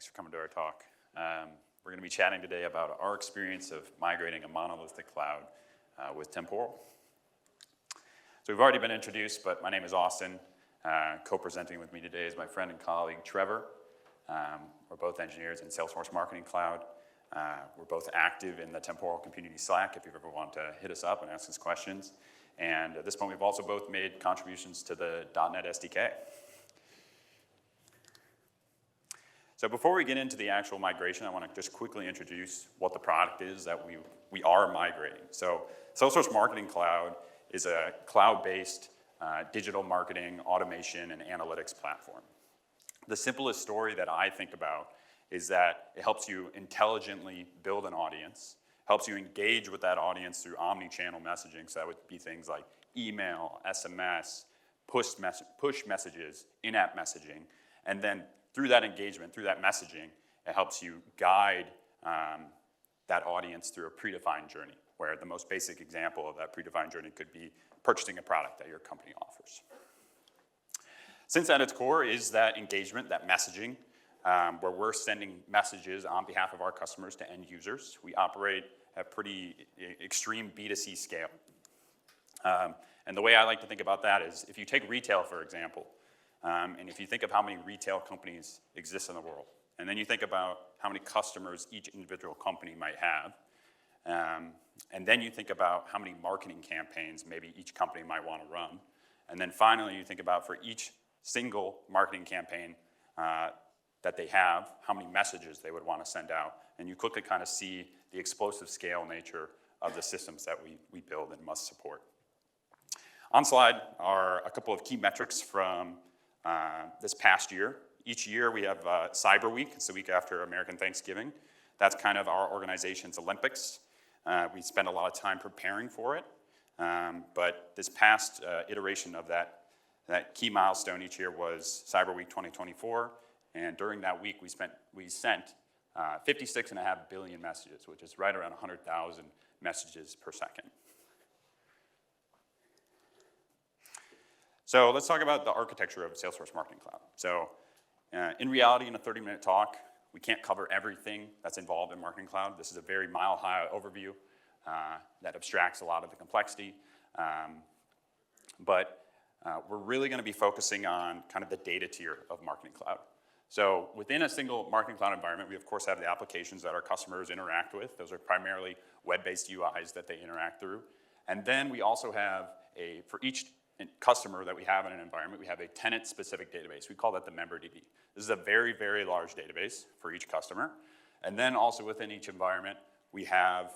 Thanks for coming to our talk. We're going to be chatting today about our experience of migrating a monolithic cloud with Temporal. So we've already been introduced, but my name is Austin. Co-presenting with me today is my friend and colleague, Trevor. We're both engineers in Salesforce Marketing Cloud. We're both active in the Temporal community Slack if you ever want to hit us up and ask us questions. And at this point, we've also both made contributions to the .NET SDK. So before we get into the actual migration, I want to just quickly introduce what the product is that we are migrating. So Salesforce Marketing Cloud is a cloud-based digital marketing, automation, and analytics platform. The simplest story that I think about is that it helps you intelligently build an audience, helps you engage with that audience through omni-channel messaging. So that would be things like email, SMS, push messages, in-app messaging, and then through that engagement, through that messaging, it helps you guide that audience through a predefined journey, where the most basic example of that predefined journey could be purchasing a product that your company offers. Since at its core is that engagement, that messaging, where we're sending messages on behalf of our customers to end users. We operate at pretty extreme B2C scale. And the way I like to think about that is if you take retail, for example, and if you think of how many retail companies exist in the world, and then you think about how many customers each individual company might have, and then you think about how many marketing campaigns maybe each company might want to run, and then finally you think about for each single marketing campaign that they have, how many messages they would want to send out, and you quickly kind of see the explosive scale nature of the systems that we build and must support. On slide are a couple of key metrics from this past year. Each year we have Cyber Week. It's the week after American Thanksgiving. That's kind of our organization's Olympics. We spend a lot of time preparing for it. But this past iteration of that key milestone each year was Cyber Week 2024. And during that week, we sent 56.5 billion messages, which is right around 100,000 messages per second. So let's talk about the architecture of Salesforce Marketing Cloud. So in reality, in a 30-minute talk, we can't cover everything that's involved in Marketing Cloud. This is a very mile-high overview that abstracts a lot of the complexity. But we're really going to be focusing on kind of the data tier of Marketing Cloud. So within a single Marketing Cloud environment, we of course have the applications that our customers interact with. Those are primarily web-based UIs that they interact through. And then we also have for each customer that we have in an environment, we have a tenant-specific database. We call that the member DB. This is a very, very large database for each customer. And then also within each environment, we have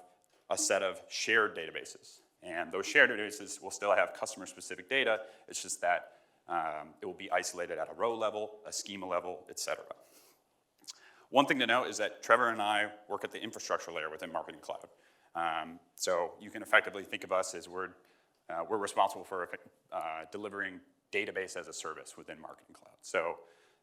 a set of shared databases. And those shared databases will still have customer-specific data. It's just that it will be isolated at a row level, a schema level, et cetera. One thing to note is that Trevor and I work at the infrastructure layer within Marketing Cloud. So you can effectively think of us as we're responsible for delivering database as a service within Marketing Cloud. So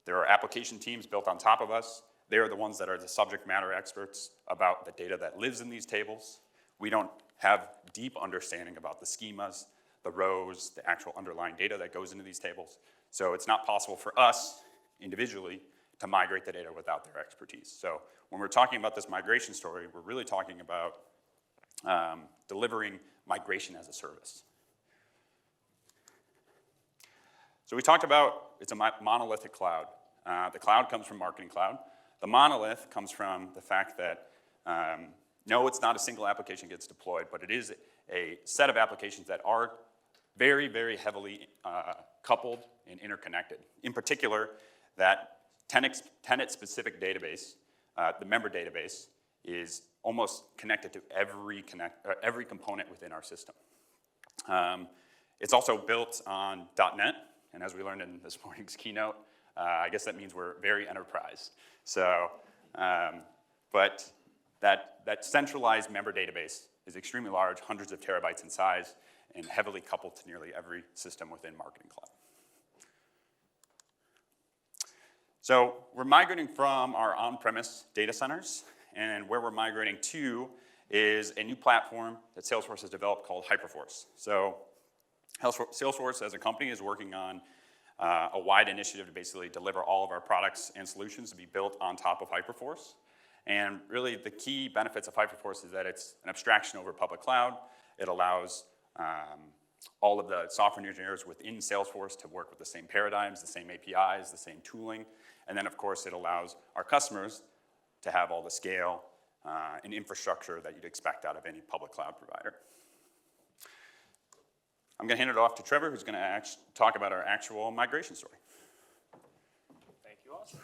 there are application teams built on top of us. They are the ones that are the subject matter experts about the data that lives in these tables. We don't have deep understanding about the schemas, the rows, the actual underlying data that goes into these tables. So it's not possible for us individually to migrate the data without their expertise. So when we're talking about this migration story, we're really talking about delivering migration as a service. So we talked about it's a monolithic cloud. The cloud comes from Marketing Cloud. The monolith comes from the fact that no, it's not a single application gets deployed, but it is a set of applications that are very, very heavily coupled and interconnected. In particular, that tenant-specific database, the member database, is almost connected to every component within our system. It's also built on .NET, and as we learned in this morning's keynote, I guess that means we're very enterprise. So, but that centralized member database is extremely large, hundreds of terabytes in size, and heavily coupled to nearly every system within Marketing Cloud. So we're migrating from our on-premise data centers, and where we're migrating to is a new platform that Salesforce has developed called Hyperforce. So Salesforce as a company is working on a wide initiative to basically deliver all of our products and solutions to be built on top of Hyperforce. And really the key benefits of Hyperforce is that it's an abstraction over public cloud. It allows all of the software engineers within Salesforce to work with the same paradigms, the same APIs, the same tooling. And then of course it allows our customers to have all the scale and infrastructure that you'd expect out of any public cloud provider. I'm going to hand it off to Trevor, who's going to talk about our actual migration story. Thank you, Austin.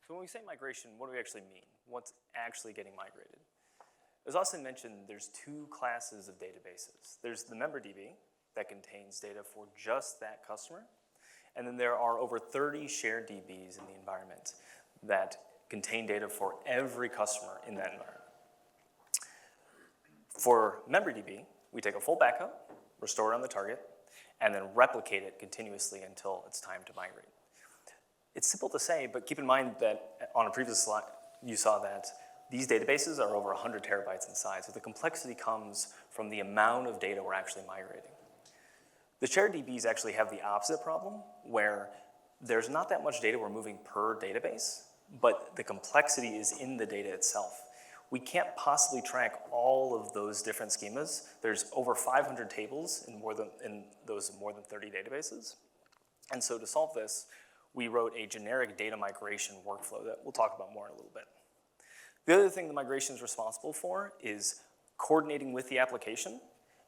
So when we say migration, what do we actually mean? What's actually getting migrated? As Austin mentioned, there's two classes of databases. There's the MemberDB that contains data for just that customer, and then there are over 30 shared DBs in the environment that contain data for every customer in that environment. For MemberDB, we take a full backup, restore it on the target, and then replicate it continuously until it's time to migrate. It's simple to say, but keep in mind that on a previous slide, you saw that these databases are over 100 terabytes in size, so the complexity comes from the amount of data we're actually migrating. The shared DBs actually have the opposite problem, where there's not that much data we're moving per database, but the complexity is in the data itself. We can't possibly track all of those different schemas. There's over 500 tables in those more than 30 databases. And so to solve this, we wrote a generic data migration workflow that we'll talk about more in a little bit. The other thing the migration is responsible for is coordinating with the application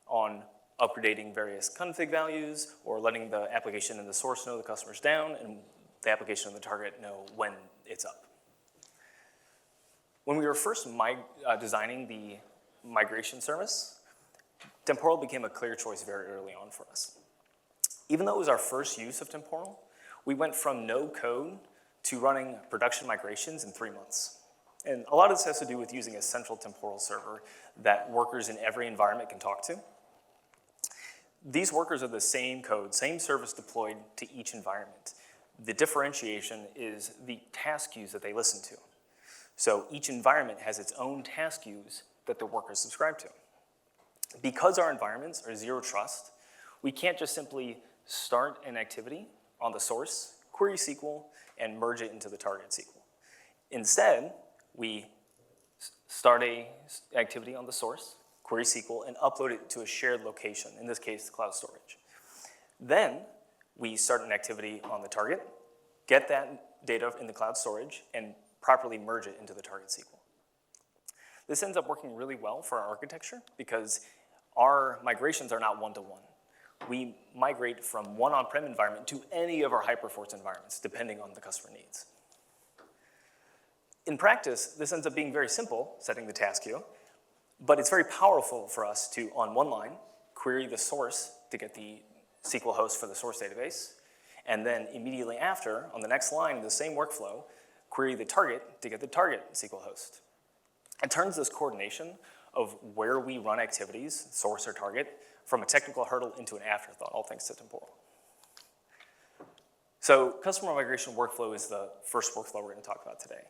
on updating various config values or letting the application and the source know the customer's down and the application and the target know when it's up. When we were first designing the migration service, Temporal became a clear choice very early on for us. Even though it was our first use of Temporal, we went from no code to running production migrations in 3 months. And a lot of this has to do with using a central Temporal server that workers in every environment can talk to. These workers are the same code, same service deployed to each environment. The differentiation is the task queues that they listen to. So each environment has its own task queues that the workers subscribe to. Because our environments are zero trust, we can't just simply start an activity on the source, query SQL, and merge it into the target SQL. Instead, we start an activity on the source, query SQL, and upload it to a shared location, in this case, cloud storage. Then we start an activity on the target, get that data in the cloud storage, and properly merge it into the target SQL. This ends up working really well for our architecture because our migrations are not one-to-one. We migrate from one on-prem environment to any of our Hyperforce environments, depending on the customer needs. In practice, this ends up being very simple, setting the task queue, but it's very powerful for us to, on one line, query the source to get the SQL host for the source database, and then immediately after, on the next line in the same workflow, query the target to get the target SQL host. It turns this coordination of where we run activities, source or target, from a technical hurdle into an afterthought, all thanks to Temporal. So customer migration workflow is the first workflow we're going to talk about today.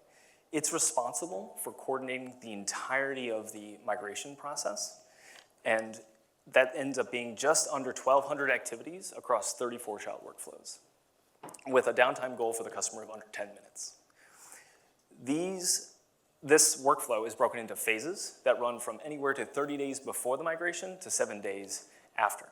It's responsible for coordinating the entirety of the migration process, and that ends up being just under 1,200 activities across 34 child workflows, with a downtime goal for the customer of under 10 minutes. This workflow is broken into phases that run from anywhere to 30 days before the migration to 7 days after.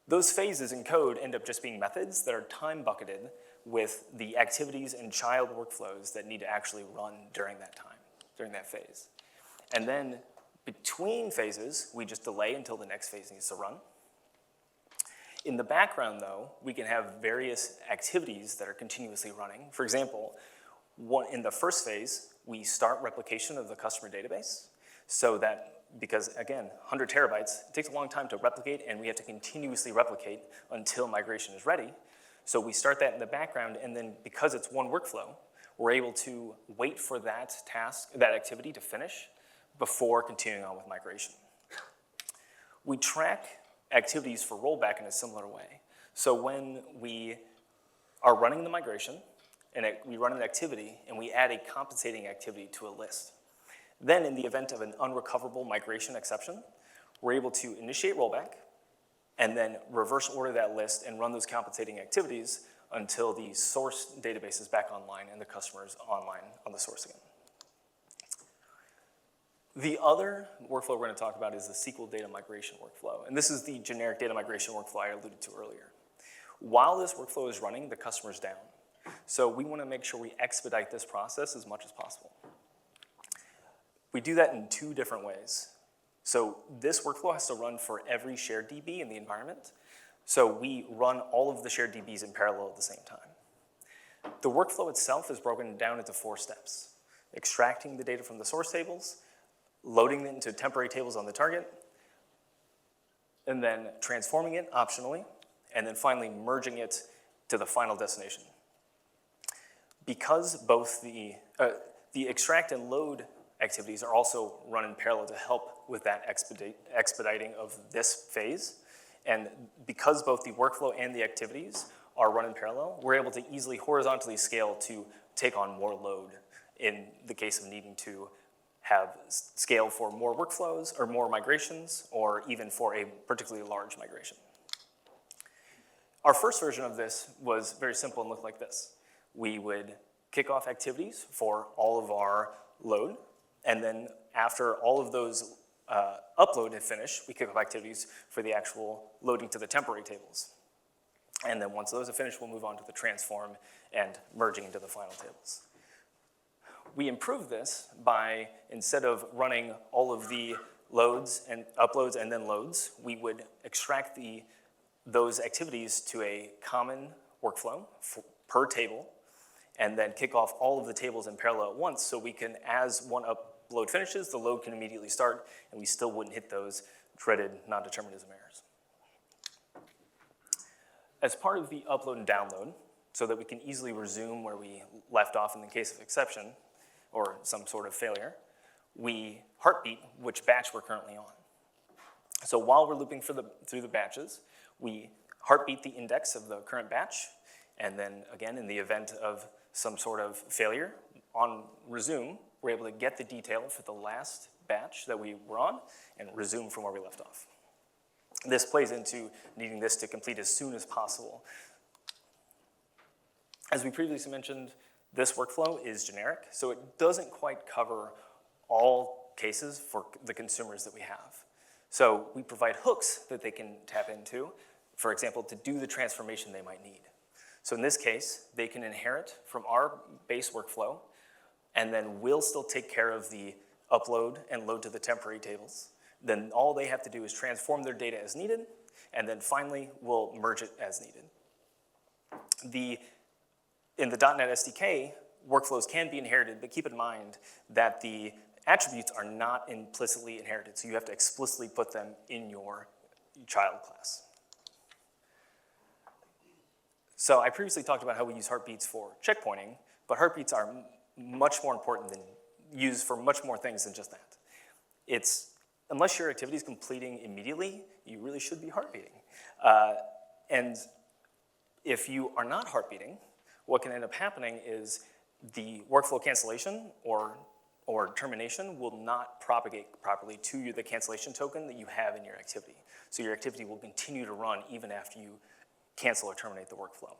Those phases in code end up just being methods that are time bucketed with the activities and child workflows that need to actually run during that time, during that phase. And then between phases, we just delay until the next phase needs to run. In the background, though, we can have various activities that are continuously running. For example, in the first phase, we start replication of the customer database so that, because again, 100 terabytes, it takes a long time to replicate, and we have to continuously replicate until migration is ready. So we start that in the background, and then because it's one workflow, we're able to wait for that task, that activity to finish before continuing on with migration. We track activities for rollback in a similar way. So when we are running the migration, and we run an activity, and we add a compensating activity to a list. Then in the event of an unrecoverable migration exception, we're able to initiate rollback, and then reverse order that list and run those compensating activities until the source database is back online and the customer is online on the source again. The other workflow we're going to talk about is the SQL data migration workflow. And this is the generic data migration workflow I alluded to earlier. While this workflow is running, the customer's down. So we want to make sure we expedite this process as much as possible. We do that in two different ways. So this workflow has to run for every shared DB in the environment. So we run all of the shared DBs in parallel at the same time. The workflow itself is broken down into 4 steps: extracting the data from the source tables, loading it into temporary tables on the target, and then transforming it optionally, and then finally merging it to the final destination. Because both the extract and load activities are also run in parallel to help with that expediting of this phase, and because both the workflow and the activities are run in parallel, we're able to easily horizontally scale to take on more load in the case of needing to have scale for more workflows or more migrations, or even for a particularly large migration. Our first version of this was very simple and looked like this. We would kick off activities for all of our load, and then after all of those upload had finished, we kick off activities for the actual loading to the temporary tables. And then once those are finished, we'll move on to the transform and merging into the final tables. We improved this by, instead of running all of the loads and uploads and then loads, we would extract those activities to a common workflow per table, and then kick off all of the tables in parallel at once, so we can, as one upload finishes, the load can immediately start, and we still wouldn't hit those dreaded non-determinism errors. As part of the upload and download, so that we can easily resume where we left off in the case of exception or some sort of failure, we heartbeat which batch we're currently on. So while we're looping through the batches, we heartbeat the index of the current batch, and then again, in the event of some sort of failure, on resume, we're able to get the detail for the last batch that we were on and resume from where we left off. This plays into needing this to complete as soon as possible. As we previously mentioned, this workflow is generic, so it doesn't quite cover all cases for the consumers that we have. So we provide hooks that they can tap into, for example, to do the transformation they might need. So in this case, they can inherit from our base workflow, and then we'll still take care of the upload and load to the temporary tables. Then all they have to do is transform their data as needed, and then finally, we'll merge it as needed. In the .NET SDK, workflows can be inherited, but keep in mind that the attributes are not implicitly inherited, so you have to explicitly put them in your child class. So I previously talked about how we use heartbeats for checkpointing, but heartbeats are much more important than used for much more things than just that. Unless your activity is completing immediately, you really should be heartbeating. And if you are not heartbeating, what can end up happening is the workflow cancellation or termination will not propagate properly to the cancellation token that you have in your activity. So your activity will continue to run even after you cancel or terminate the workflow.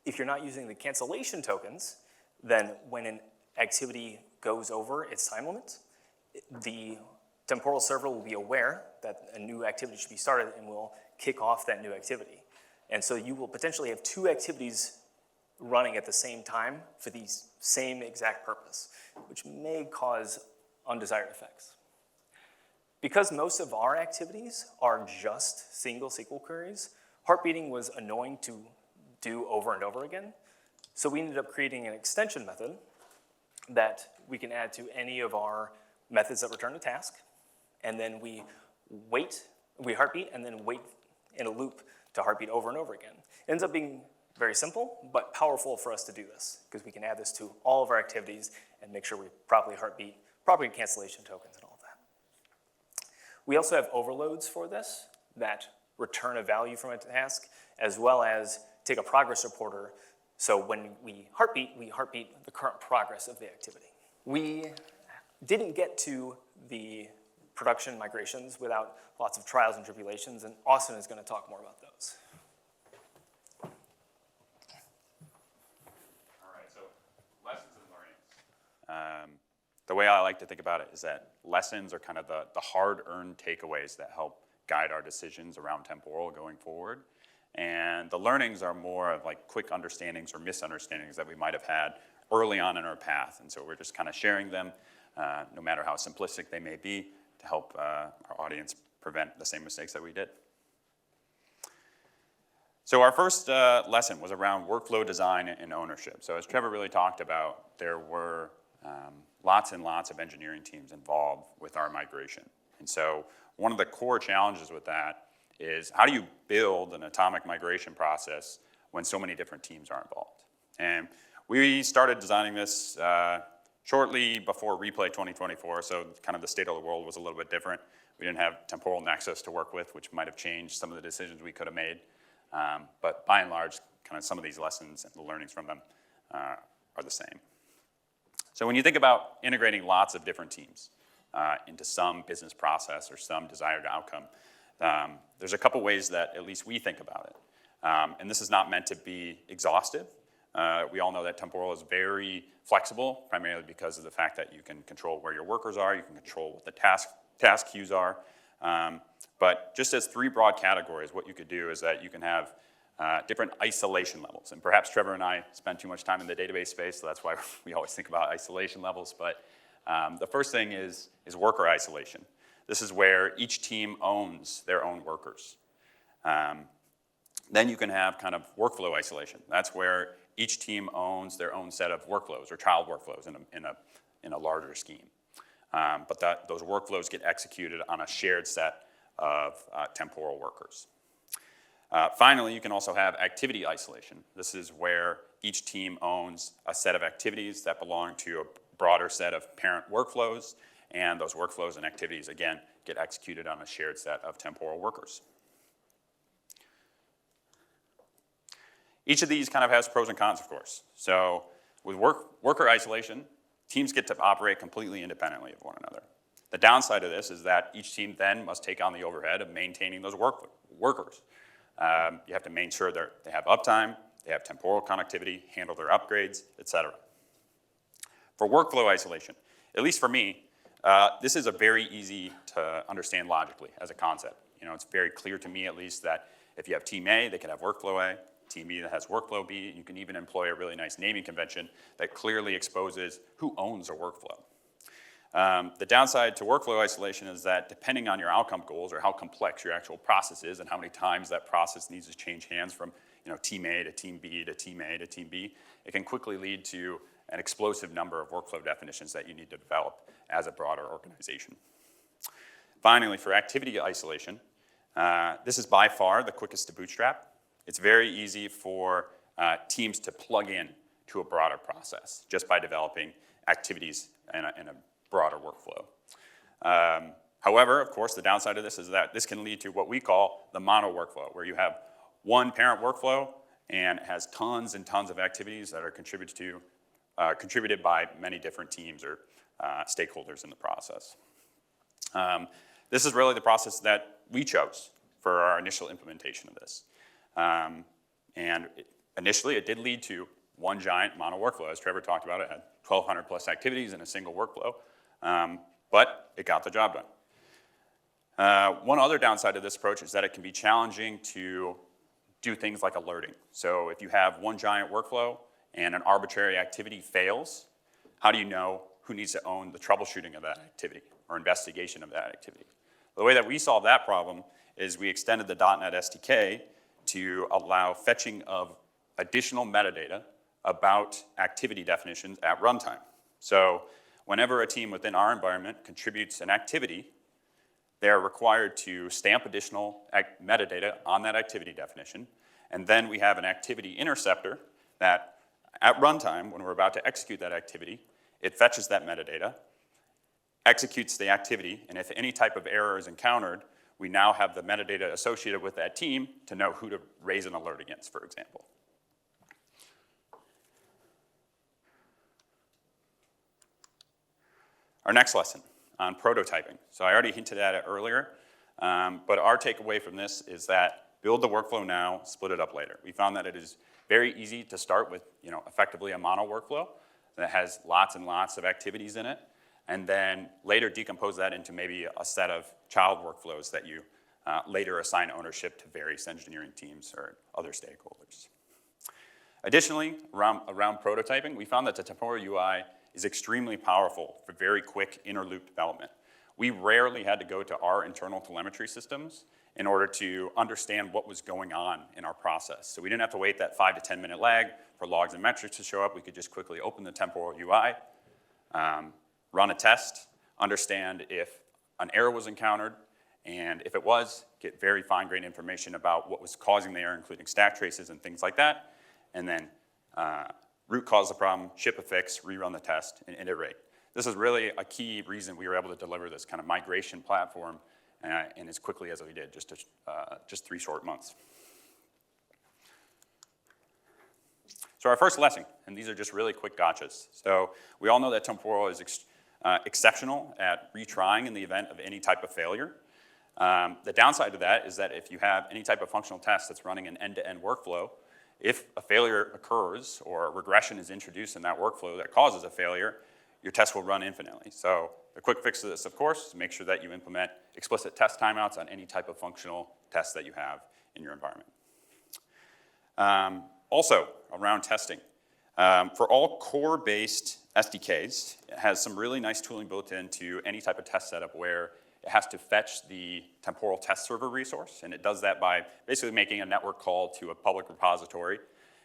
If you're not using the cancellation tokens, then when an activity goes over its time limit, the temporal server will be aware that a new activity should be started and will kick off that new activity. And so you will potentially have 2 activities running at the same time for the same exact purpose, which may cause undesired effects. Because most of our activities are just single SQL queries, heartbeating was annoying to do over and over again. So we ended up creating an extension method that we can add to any of our methods that return a task. And then we heartbeat, and then wait in a loop to heartbeat over and over again. It ends up being very simple, but powerful for us to do this, because we can add this to all of our activities and make sure we properly heartbeat, properly cancellation tokens and all of that. We also have overloads for this that return a value from a task, as well as take a progress reporter. So when we heartbeat the current progress of the activity. We didn't get to the production migrations without lots of trials and tribulations, and Austin is going to talk more about those. All right, so lessons and learnings. The way I like to think about it is that lessons are kind of the hard-earned takeaways that help guide our decisions around Temporal going forward. And the learnings are more of like quick understandings or misunderstandings that we might have had early on in our path. And so we're just kind of sharing them, no matter how simplistic they may be, to help our audience prevent the same mistakes that we did. So our first lesson was around workflow design and ownership. So as Trevor really talked about, there were lots and lots of engineering teams involved with our migration. And so one of the core challenges with that is how do you build an atomic migration process when so many different teams are involved? And we started designing this shortly before Replay 2024, so kind of the state of the world was a little bit different. We didn't have Temporal Nexus to work with, which might have changed some of the decisions we could have made. But by and large, kind of some of these lessons and the learnings from them are the same. So when you think about integrating lots of different teams into some business process or some desired outcome, there's a couple ways that at least we think about it. And this is not meant to be exhaustive. We all know that Temporal is very flexible, primarily because of the fact that you can control where your workers are, you can control what the task queues are. But just as three broad categories, what you could do is that you can have different isolation levels. And perhaps Trevor and I spend too much time in the database space, so that's why we always think about isolation levels. But the first thing is worker isolation. This is where each team owns their own workers. Then you can have kind of workflow isolation. That's where each team owns their own set of workflows or child workflows in a larger scheme. But those workflows get executed on a shared set of temporal workers. Finally, you can also have activity isolation. This is where each team owns a set of activities that belong to a broader set of parent workflows, and those workflows and activities, again, get executed on a shared set of temporal workers. Each of these kind of has pros and cons, of course. So with worker isolation, teams get to operate completely independently of one another. The downside of this is that each team then must take on the overhead of maintaining those workers. You have to make sure they have uptime, they have temporal connectivity, handle their upgrades, et cetera. For workflow isolation, at least for me, this is a very easy to understand logically as a concept. You know, it's very clear to me at least that if you have team A, they can have workflow A, team B that has workflow B. You can even employ a really nice naming convention that clearly exposes who owns a workflow. The downside to workflow isolation is that depending on your outcome goals or how complex your actual process is and how many times that process needs to change hands from team A to team B to team A to team B, it can quickly lead to an explosive number of workflow definitions that you need to develop as a broader organization. Finally, for activity isolation, this is by far the quickest to bootstrap. It's very easy for teams to plug in to a broader process just by developing activities in a broader workflow. However, of course, the downside of this is that this can lead to what we call the mono workflow, where you have one parent workflow and it has tons and tons of activities that are contributed by many different teams or stakeholders in the process. This is really the process that we chose for our initial implementation of this. Initially, it did lead to one giant mono workflow. As Trevor talked about, it had 1,200 plus activities in a single workflow, but it got the job done. One other downside of this approach is that it can be challenging to do things like alerting. So if you have one giant workflow and an arbitrary activity fails, how do you know who needs to own the troubleshooting of that activity or investigation of that activity? The way that we solve that problem is we extended the .NET SDK to allow fetching of additional metadata about activity definitions at runtime. So whenever a team within our environment contributes an activity, they're required to stamp additional metadata on that activity definition, and then we have an activity interceptor that at runtime, when we're about to execute that activity, it fetches that metadata, executes the activity, and if any type of error is encountered, we now have the metadata associated with that team to know who to raise an alert against, for example. Our next lesson, on prototyping. So I already hinted at it earlier, but our takeaway from this is that build the workflow now, split it up later. We found that it is very easy to start with, effectively a mono workflow that has lots and lots of activities in it, and then later decompose that into maybe a set of child workflows that you later assign ownership to various engineering teams or other stakeholders. Additionally, around prototyping, we found that the Temporal UI is extremely powerful for very quick inner loop development. We rarely had to go to our internal telemetry systems in order to understand what was going on in our process. So we didn't have to wait that 5 to 10 minute lag for logs and metrics to show up. We could just quickly open the Temporal UI, run a test, understand if an error was encountered, and if it was, get very fine-grained information about what was causing the error, including stack traces and things like that, and then root cause the problem, ship a fix, rerun the test, and iterate. This is really a key reason we were able to deliver this kind of migration platform and as quickly as we did, just 3 short months. So our first lesson, and these are just really quick gotchas. So we all know that Temporal is exceptional at retrying in the event of any type of failure. The downside to that is that if you have any type of functional test that's running an end-to-end workflow, if a failure occurs or a regression is introduced in that workflow that causes a failure, your test will run infinitely. So the quick fix to this, of course, is make sure that you implement explicit test timeouts on any type of functional test that you have in your environment. Also, around testing, for all core-based SDKs, it has some really nice tooling built into any type of test setup where it has to fetch the Temporal test server resource, and it does that by basically making a network call to a public repository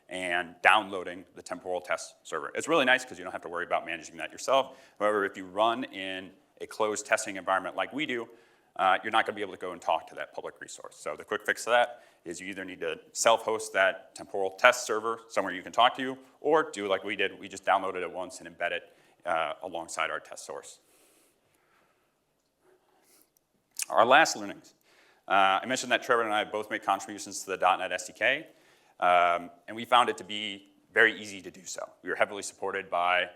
and downloading the Temporal test server. It's really nice because you don't have to worry about managing that yourself. However, if you run in a closed testing environment like we do, you're not going to be able to go and talk to that public resource. So the quick fix to that is you either need to self-host that Temporal test server somewhere you can talk to, or do like we did. We just downloaded it once and embed it alongside our test source. Our last learnings. I mentioned that Trevor and I both made contributions to the .NET SDK, and we found it to be very easy to do so. We were heavily supported by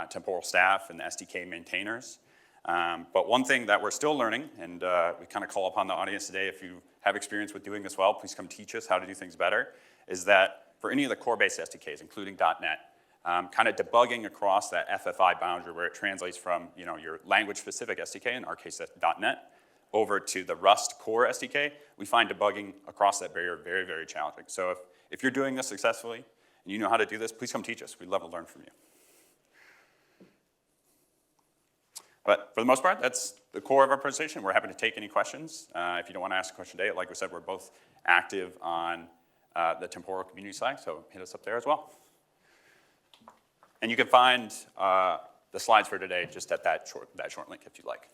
Temporal staff and the SDK maintainers. But one thing that we're still learning, and we kind of call upon the audience today, if you have experience with doing this well, please come teach us how to do things better, is that for any of the core-based SDKs, including .NET, kind of debugging across that FFI boundary where it translates from your language-specific SDK, in our case that's .NET, over to the Rust core SDK, we find debugging across that barrier very, very challenging. So if you're doing this successfully and you know how to do this, please come teach us. We'd love to learn from you. But for the most part, that's the core of our presentation. We're happy to take any questions. If you don't want to ask a question today, like we said, we're both active on the Temporal community site, so hit us up there as well. And you can find the slides for today just at that short link if you'd like.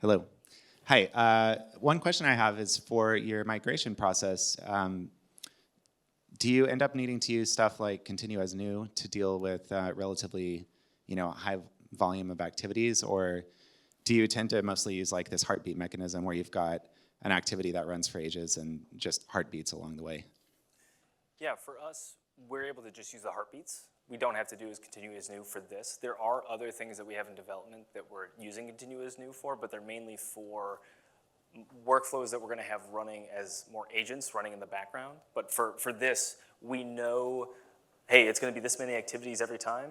Hello. Hi. One question I have is for your migration process. Do you end up needing to use stuff like continue as new to deal with relatively, high volume of activities, or do you tend to mostly use like this heartbeat mechanism where you've got an activity that runs for ages and just heartbeats along the way? Yeah, for us, we're able to just use the heartbeats. We don't have to do is continue as new for this. There are other things that we have in development that we're using continue as new for, but they're mainly for workflows that we're going to have running as more agents running in the background. But for this, we know, hey, it's going to be this many activities every time,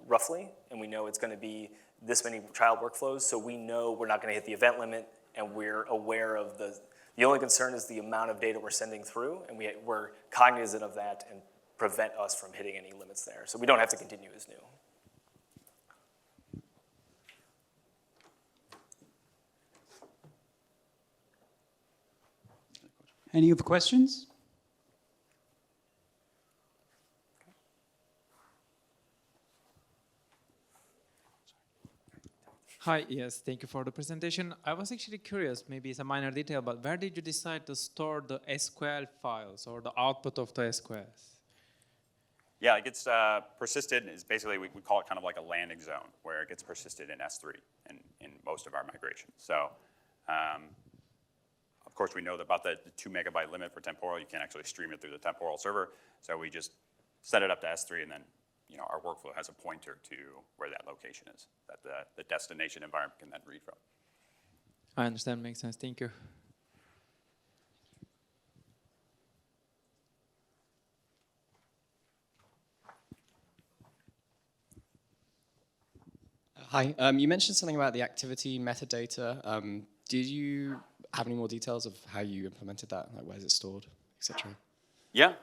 roughly, and we know it's going to be this many child workflows, so we know we're not going to hit the event limit, and we're aware of the only concern is the amount of data we're sending through, and we're cognizant of that and prevent us from hitting any limits there. So we don't have to continue as new. Any other questions? Hi, yes, thank you for the presentation. I was actually curious, maybe it's a minor detail, but where did you decide to store the SQL files or the output of the SQLs? Yeah, it gets persisted. Is basically, we call it kind of like a landing zone where it gets persisted in S3 in most of our migrations. So Of course, we know about the 2 megabyte limit for Temporal. You can't actually stream it through the Temporal server. So we just set it up to S3, and then our workflow has a pointer to where that location is, that the destination environment can then read from. I understand, makes sense. Thank you. Hi, you mentioned something about the activity metadata. Did you have any more details of how you implemented that? Like, where is it stored, etc.? Yeah.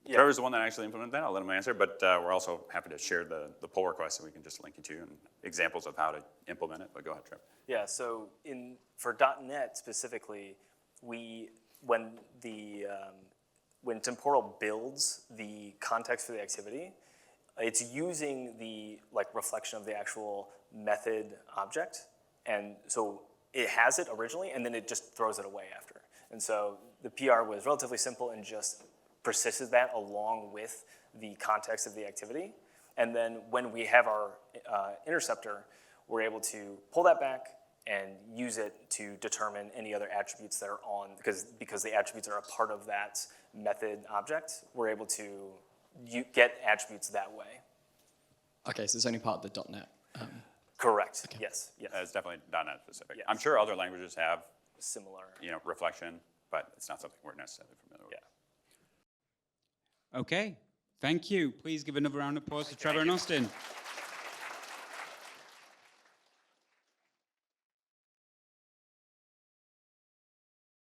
Trevor's the one that actually implemented that. I'll let him answer, but we're also happy to share the pull request that we can just link you to and examples of how to implement it. But go ahead, Trevor. Yeah, so for .NET specifically, when Temporal builds the context for the activity, it's using the reflection of the actual method object, and so it has it originally, and then it just throws it away after. And so the PR was relatively simple and just persisted that along with the context of the activity. And then when we have our interceptor, we're able to pull that back and use it to determine any other attributes that are on, because the attributes are a part of that method object, we're able to get attributes that way. Okay, so it's only part of the .NET. Correct. Okay. Yes. It's definitely .NET specific. Yes. I'm sure other languages have Similar. reflection, but it's not something we're necessarily familiar with. Yeah. Okay, thank you. Please give another round of applause to Trevor and Austin.